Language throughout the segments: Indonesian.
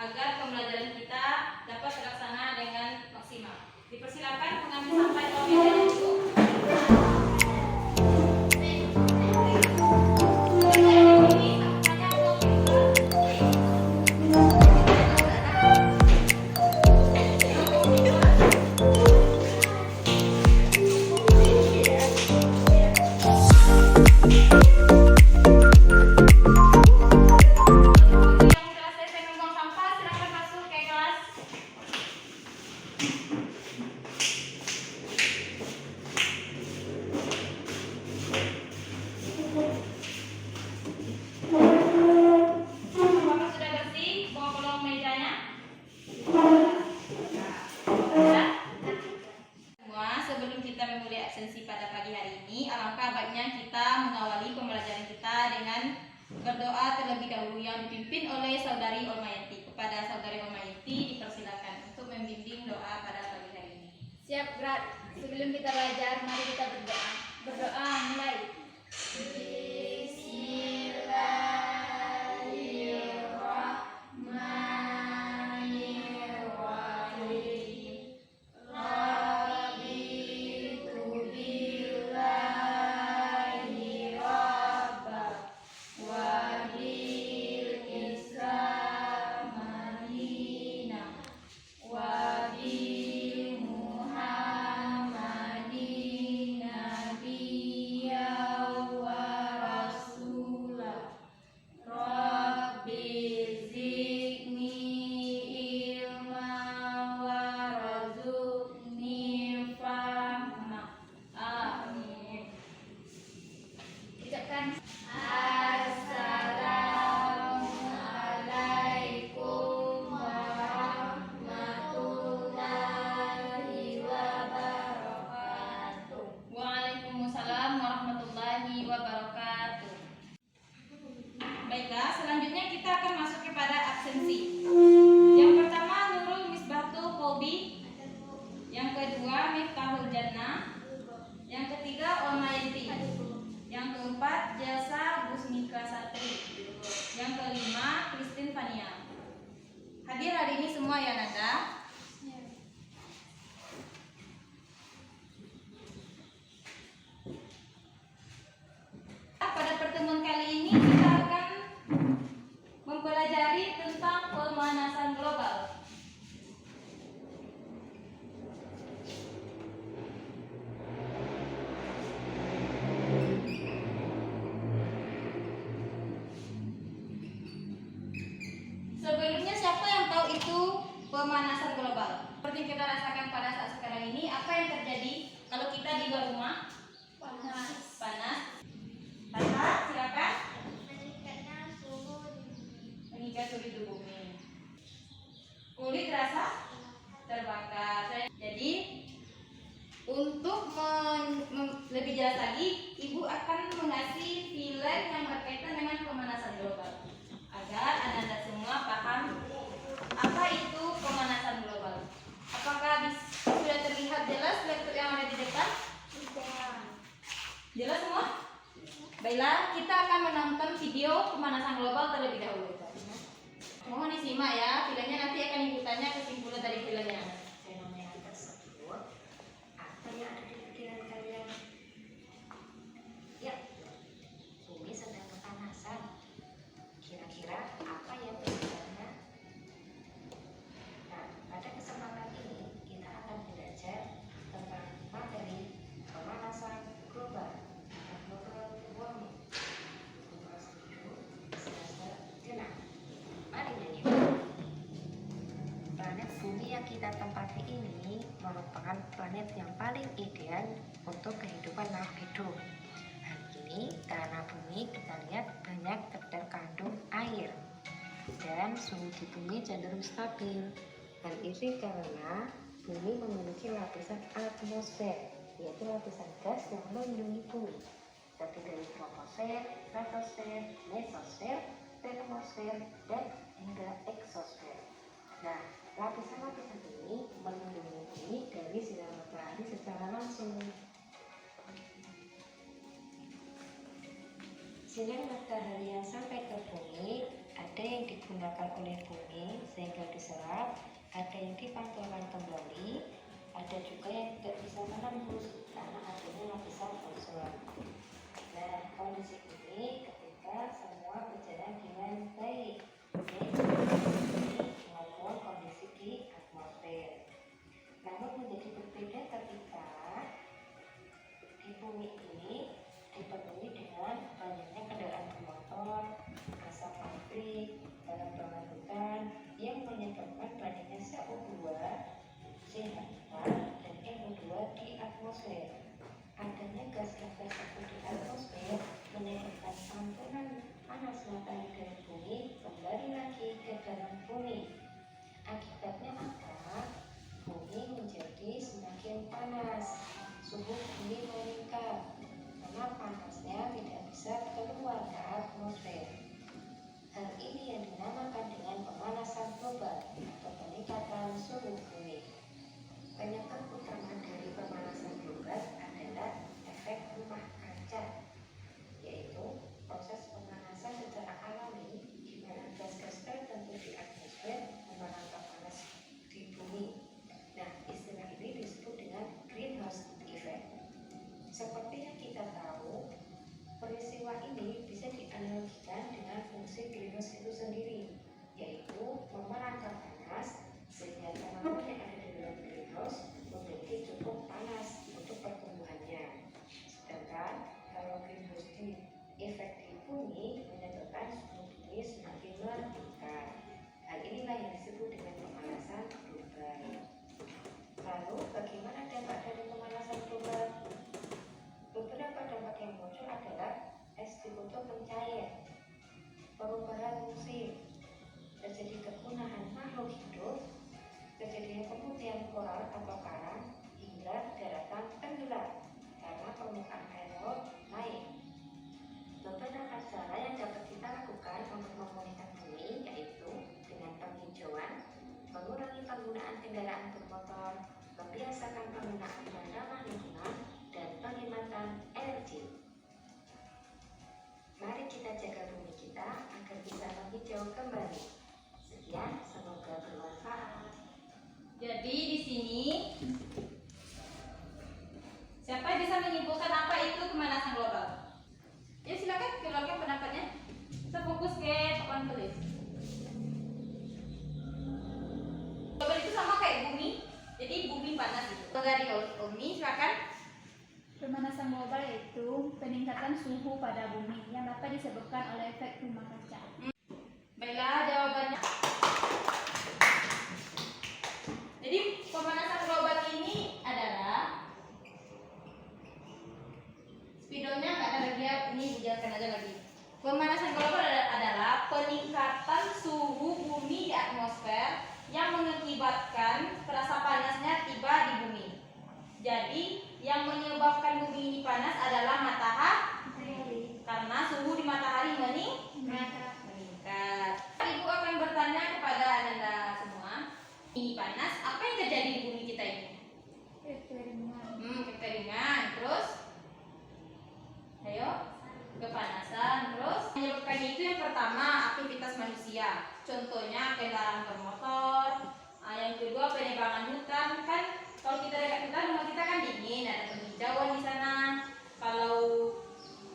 agar pembelajaran kita dapat terlaksana dengan maksimal. Dipersilakan mengambil sampah di meja dulu. Sebelum kita memulai absensi pada pagi hari ini, alangkah baiknya kita mengawali pembelajaran kita dengan berdoa terlebih dahulu yang dipimpin oleh Saudari Olmayati. Kepada Saudari Olmayati dipersilakan untuk membimbing doa pada pagi hari ini. Siap, Grat. Sebelum kita belajar, mari kita berdoa. Berdoa, mulai. Assalamualaikum warahmatullahi wabarakatuh. Waalaikumsalam warahmatullahi wabarakatuh. Baiklah, selanjutnya kita akan masuk kepada absensi. Yang pertama Nurul Misbatul Kolbi, yang kedua Miftahul Jannah, yang ketiga Olmayati, yang keempat Jasa Busmika Satri, yang kelima Christine Fania. Hadir hari ini semua ya Nanda? Pada pertemuan kali ini kita akan mempelajari tentang pemanasan global. Sebelumnya siapa yang tahu itu pemanasan global? Seperti yang kita rasakan pada saat sekarang ini, apa yang terjadi kalau kita di luar rumah? Panas. Panas. Panas, silakan. Meningkat suhu di bumi. Kulit rasa terbakar. Jadi untuk lebih jelas lagi, Ibu akan mengasih film yang berkaitan dengan pemanasan global agar Anda semua paham apa itu pemanasan global. Apakah sudah terlihat jelas laptop yang ada di depan? Jelas semua? Baiklah, kita akan menonton video pemanasan global terlebih dahulu. Mohon disimak ya, filmnya nanti akan Ibu tanya kesimpulan dari filmnya. Fenomena tersebut, apa yang ada di pikiran kalian? Ya, bumi sedang kepanasan. Kira-kira apa yang penyebabnya? Nah, pada kesempatan ini kita akan belajar tentang materi pemanasan global atau global warming. Kelas 7 semester genap. Mari nyanyi. Planet bumi yang kita tempati ini merupakan planet yang paling ideal untuk kehidupan makhluk hidup. Hal ini karena bumi kita lihat banyak terkandung air dan suhu di bumi cenderung stabil. Hal ini karena bumi memiliki lapisan atmosfer, yaitu lapisan gas yang melindungi bumi, terdiri dari troposfer, stratosfer, mesosfer, termosfer, dan hingga eksosfer. Nah, lapisan-lapisan ini melindungi bumi dari sinar matahari secara langsung. Sinar matahari yang sampai ke bumi ada yang digunakan oleh bumi sehingga yang dipantulkan kembali, ada juga yang tidak bisa menembus karena adanya lapisan ozon. Nah, kondisi ini ketika semua berjalan dengan baik, baik di bumi maupun kondisi di atmosfer. Namun menjadi berbeda ketika di bumi ini dipenuhi dengan banyaknya kendaraan bermotor, asap pabrik, tebang hutan yang menyebabkan banyaknya CO2, CH4, dan NO2 di atmosfer. Adanya gas-gas tersebut di atmosfer menyebabkan pantulan panas matahari dari bumi kembali lagi ke dalam bumi. Akibatnya apa? Bumi menjadi semakin panas, suhu bumi meningkat karena panasnya tidak bisa keluar ke atmosfer. Hal ini yang dinamakan dengan pemanasan global atau peningkatan suhu bumi. Penyebab utama dari pemanasan global adalah efek rumah kaca, yaitu proses pemanasan secara alami di mana gas-gas tertentu di atmosfer menangkap panas di bumi. Nah, istilah ini disebut dengan greenhouse effect. Seperti yang kita tahu, peristiwa ini bisa dianalogikan dengan fungsi greenhouse itu sendiri, yaitu memerangkap panas sehingga tanaman yang ada di dalam greenhouse memiliki cukup panas untuk pertumbuhannya. Sedangkan kalau greenhouse effect di bumi menyebabkan suhu bumi semakin meningkat. Hal inilah yang disebut dengan pemanasan global. Lalu bagaimana dampak dari pemanasan global? Beberapa dampak yang muncul adalah es di kutub mencair, perubahan musim, terjadi kepunahan makhluk hidup, terjadinya pemutihan koral atau karang, hingga daratan tenggelam karena permukaan air laut naik. Beberapa cara yang dapat kita lakukan untuk memulihkan bumi yaitu dengan penghijauan, mengurangi penggunaan kendaraan bermotor, membiasakan penggunaan bahan ramah lingkungan, dan penghematan energi. Mari kita jaga bumi kita agar bisa menghijau kembali. Sekian, semoga bermanfaat. Jadi di sini siapa yang bisa menyimpulkan apa itu pemanasan global? Ya silakan keluarkan pendapatnya. Kita fokus ke papan tulis. Global itu sama kayak bumi. Jadi bumi panas itu. Dari Umi silakan. Pemanasan global yaitu peningkatan suhu pada bumi yang dapat disebabkan oleh efek rumah kaca. Baiklah jawabannya. Jadi pemanasan global ini adalah spidolnya nggak ada lagi ya, ini dijelaskan aja lagi. Pemanasan global adalah peningkatan suhu bumi di atmosfer yang mengakibatkan terasa panasnya tiba di bumi. Jadi yang menyebabkan bumi ini panas adalah matahari karena suhu di matahari meningkat. Ibu akan bertanya kepada Anda semua, ini panas, apa yang terjadi di bumi kita ini? Kekeringan, terus ayo, kepanasan, terus menyebabkannya itu yang pertama aktivitas manusia, contohnya kendaraan bermotor, yang kedua penebangan hutan. Kan kalau kita dekat hutan, rumah kita kan dingin, ada penghijauan di sana. Kalau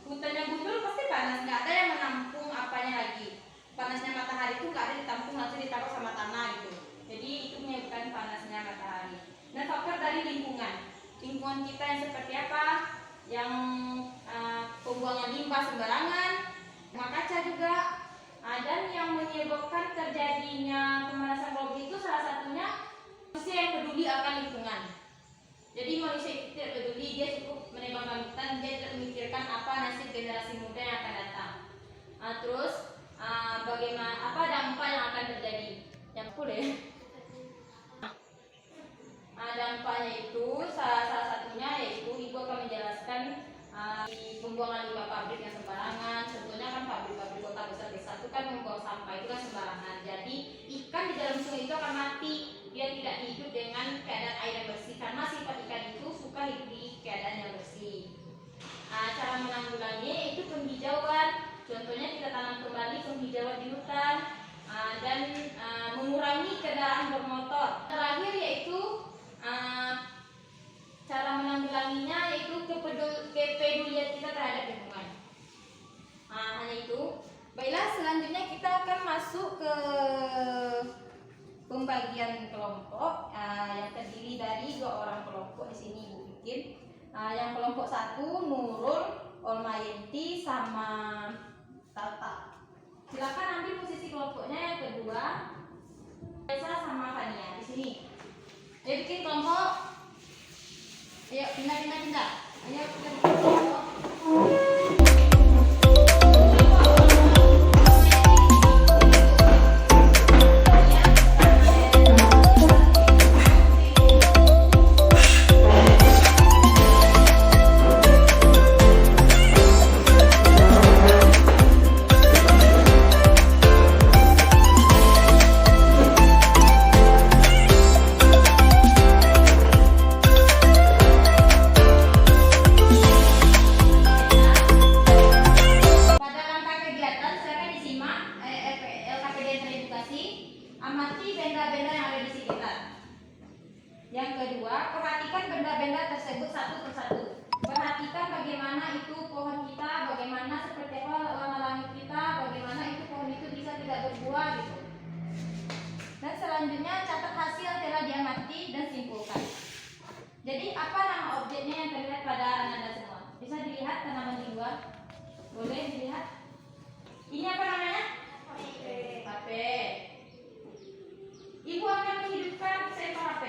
hutannya gundul pasti panas, nggak ada yang menampung apanya lagi. Panasnya matahari itu nggak ada ditampung, langsung ditangkap sama tanah gitu. Jadi itu menyebabkan panasnya matahari. Dan faktor dari lingkungan kita yang seperti apa? Yang pembuangan limbah sembarangan, rumah kaca juga. Dan yang menyebabkan terjadinya pemanasan global itu salah satunya manusia yang peduli akan lingkungan. Jadi manusia itu tidak peduli, dia cukup menebang hutan, dia tidak memikirkan apa nasib generasi muda yang akan datang. Terus bagaimana apa dampak yang akan terjadi? Yang boleh. Dampaknya itu salah satunya yaitu ibu akan menjelaskan di pembuangan limbah pabrik yang sembarangan. Contohnya kan pabrik-pabrik kota besar-besar itu kan membuang sampah itu kan sembarangan. Jadi ikan di dalam sungai itu akan mati, dia tidak hidup dengan keadaan air yang bersih karena sifat ikan itu suka hidup di keadaan yang bersih. Cara menanggulangi itu penghijauan. Contohnya kita tanam kembali penghijauan di hutan dan mengurangi kendaraan bermotor. Terakhir yaitu cara menanggulanginya yaitu kepedulian kita terhadap lingkungan. Hanya itu. Baiklah, selanjutnya kita akan masuk ke pembagian kelompok yang terdiri dari 2 orang kelompok di sini Ibu bikin. Yang kelompok 1 Nurul, Olmayenti sama Tata. Silakan ambil posisi kelompoknya. Yang kedua Esa sama Fania di sini. Ayo bikin kelompok. Ayo pindah. Ayo kita bikin kelompok. Amati benda-benda yang ada di sekitar. Yang kedua, perhatikan benda-benda tersebut satu persatu. Perhatikan bagaimana itu pohon kita, bagaimana seperti apa warna langit kita, bagaimana itu pohon itu bisa tidak berbuah gitu. Dan selanjutnya catat hasil yang telah diamati dan simpulkan. Jadi apa nama objeknya yang terlihat pada Anda semua? Bisa dilihat tanaman di luar? Boleh dilihat? Ini apa namanya? HP. Ibu akan menghidupkan senter HP.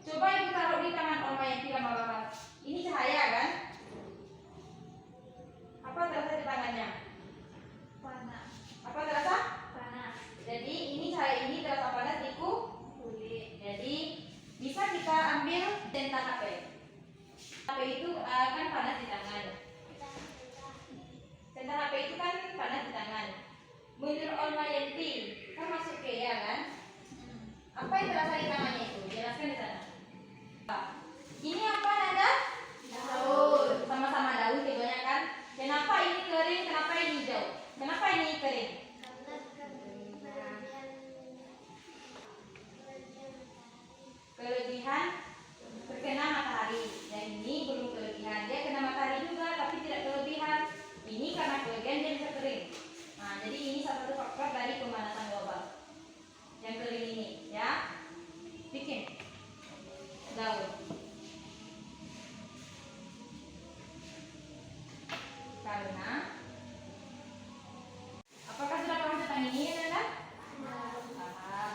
Coba ibu taruh di tangan Olmayenti lama-lama. Ini cahaya kan? Apa terasa di tangannya? Panas. Apa terasa? Panas. Jadi ini cahaya ini terasa panas di kulit. Jadi bisa kita ambil senter HP. HP itu kan panas di tangan. Senter HP itu kan panas di tangan. Menurut Olmayenti kan masuk ke ya kan? Apa yang terasa di tangannya itu? Jelaskan di sana. Ini apa Nanda? Daun. Sama-sama daun keduanya kan? Kenapa ini kering? Kenapa ini hijau? Kenapa ini kering? Kelebihan terkena matahari. Yang ini belum kelebihan. Dia kena matahari juga tapi tidak kelebihan. Ini karena kelebihan dia bisa kering. Nah, jadi ini salah satu faktor dari pemanasan global. Yang kering ini ya, bikin daun. Karena apakah sudah paham tentang ini Nanda? Paham.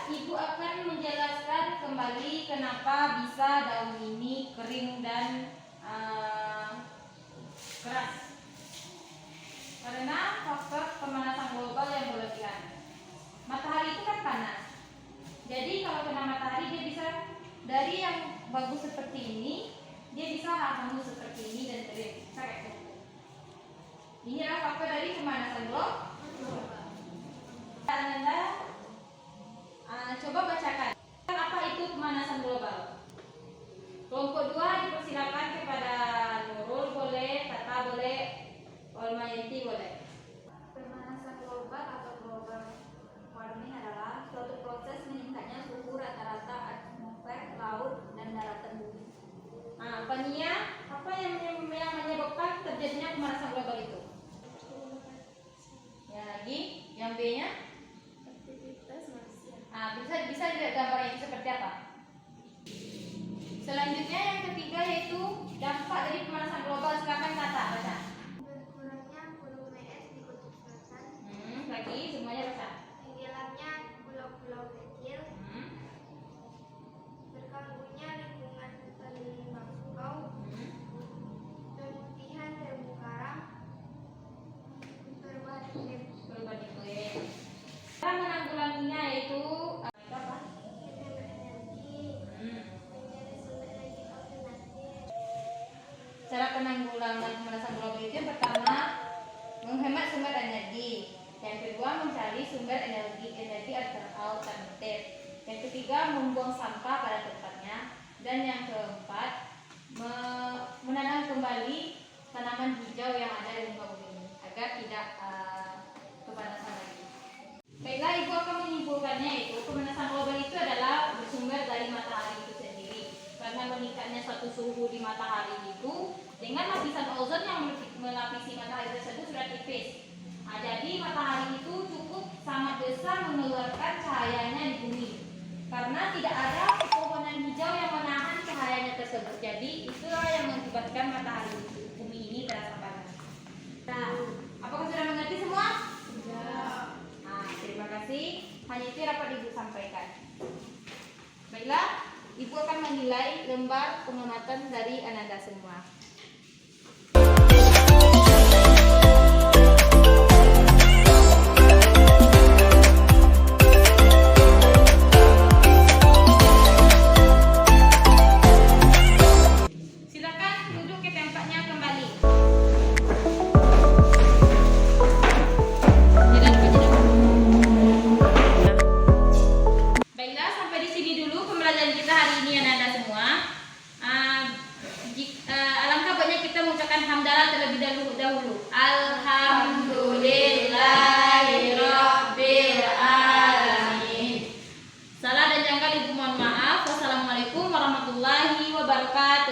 Ibu akan menjelaskan kembali kenapa bisa daun ini kering dan keras. Karena faktor pemanasan global yang berlebihan. Matahari itu kan panas. Jadi kalau kena matahari dia bisa dari yang bagus seperti ini, dia bisa hangus seperti ini dan kering. Kayak gitu. Ini adalah faktor dari pemanasan global. Anda coba bacakan. Apa itu pemanasan global? Kelompok 2 dipersilakan kepada Nurul boleh, Tata boleh, Olmayenti boleh. Pemanasan global atau global warming adalah suatu proses meningkatnya suhu rata-rata atmosfer, laut, dan daratan bumi. Fania, apa yang menyebabkan terjadinya pemanasan global itu? Ya lagi, yang B-nya? Aktivitas manusia. Bisa dilihat gambarnya itu seperti apa? Selanjutnya yang ketiga yaitu dampak dari pemanasan global. Silakan Tata baca. Berkurangnya volume es di kutub selatan, Lagi semuanya baca. tenggelamnya pulau-pulau kecil, berkambuhnya lingkungan keliling bakau, pemutihan terumbu karang, perubahan iklim, Perubahan iklim. Cara menanggulanginya yaitu apa? hemat energi, mencari sumber energi alternatif, Cara penanggulangan pemanasan global itu yang pertama menghemat sumber energi, yang kedua mencari sumber energi alternatif, yang ketiga membuang sampah pada tempatnya, dan yang keempat menanam kembali tanaman hijau yang ada di muka bumi ini agar tidak kepanasan lagi. Baiklah, ibu akan menyimpulkannya itu pemanasan mengeluarkan cahayanya di bumi. Karena tidak ada pepohonan hijau yang menahan cahayanya tersebut. Jadi itulah yang mengakibatkan matahari bumi ini terasa panas. Nah, apakah sudah mengerti semua? Sudah. Nah, terima kasih. Hanya itu yang dapat Ibu sampaikan. Baiklah, Ibu akan menilai lembar pengamatan dari Ananda semua. Silakan duduk ke tempatnya kembali. Baiklah, sampai di sini dulu pembelajaran kita hari ini Ananda semua. Alangkah baiknya kita mengucapkan hamdalah terlebih dahulu. Alhamdulillahirabbil alamin. Salah dan janggal Ibu mohon maaf. Wassalamualaikum warahmatullahi wabarakatuh.